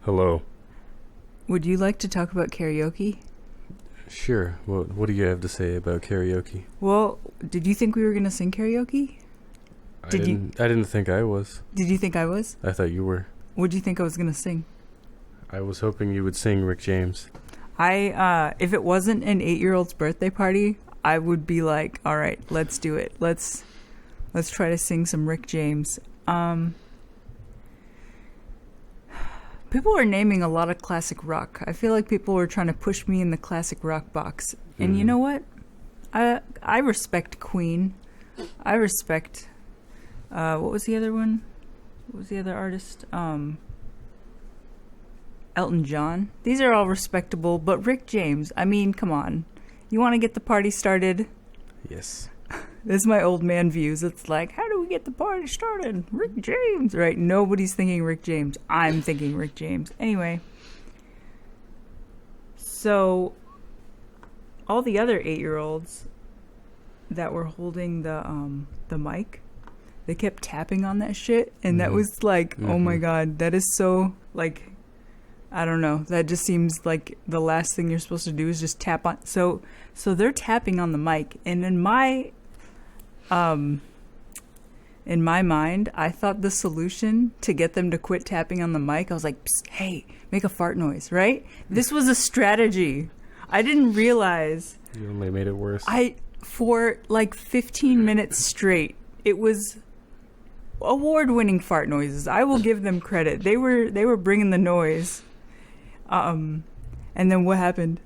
Hello. Would you like to talk about karaoke? Sure. What do you have to say about karaoke? Well, did you think we were going to sing karaoke? I didn't think I was. Did you think I was? I thought you were. What did you think I was going to sing? I was hoping you would sing Rick James. If it wasn't an 8-year-old's birthday party, I would be like, all right, let's do it. Let's try to sing some Rick James. People are naming a lot of classic rock. I feel like people were trying to push me in the classic rock box. And you know what? I respect Queen. I respect... what was the other one? What was the other artist? Elton John. These are all respectable, but Rick James, I mean, come on. You want to get the party started? Yes. This is my old man views. It's like, how do we get the party started? Rick James, right? Nobody's thinking Rick James. I'm thinking Rick James. Anyway. So, all the other 8-year-olds that were holding the mic, they kept tapping on that shit. And that was like, oh my God, that is so, like... I don't know. That just seems like the last thing you're supposed to do is just tap on. So they're tapping on the mic, and in my mind, I thought the solution to get them to quit tapping on the mic, I was like, psst, hey, make a fart noise, right? This was a strategy. I didn't realize. You only made it worse. For like 15 minutes straight, it was award-winning fart noises. I will give them credit. They were bringing the noise. And then what happened?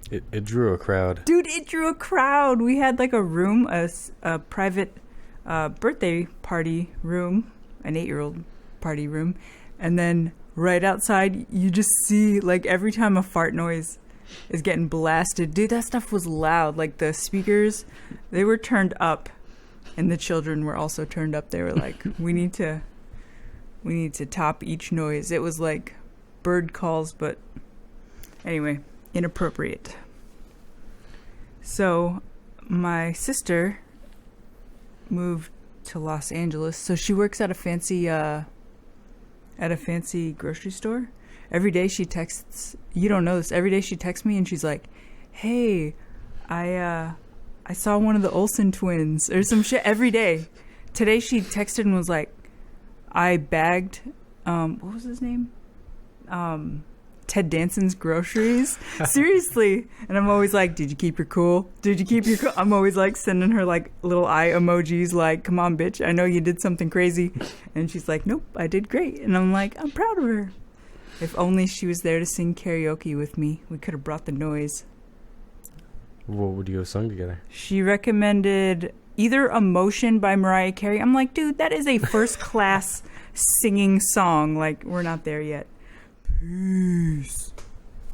It drew a crowd. Dude, it drew a crowd. We had like a room, a private birthday party room, an 8-year-old party room. And then right outside, you just see like every time a fart noise is getting blasted. Dude, that stuff was loud. Like the speakers, they were turned up. And the children were also turned up. They were like, we need to top each noise. It was like bird calls, but anyway, inappropriate. So my sister moved to Los Angeles, so she works at a fancy grocery store. Every day she texts, you don't know this, every day she texts me and she's like, hey, I saw one of the Olsen twins or some shit every day. Today she texted and was like, I bagged, what was his name? Ted Danson's groceries. Seriously. And I'm always like, did you keep your cool? Did you keep your cool? I'm always like sending her like little eye emojis like, come on, bitch. I know you did something crazy. And she's like, nope, I did great. And I'm like, I'm proud of her. If only she was there to sing karaoke with me. We could have brought the noise. What would you have sung together? She recommended either Emotion by Mariah Carey. I'm like, dude, that is a first class singing song. Like, we're not there yet. Peace.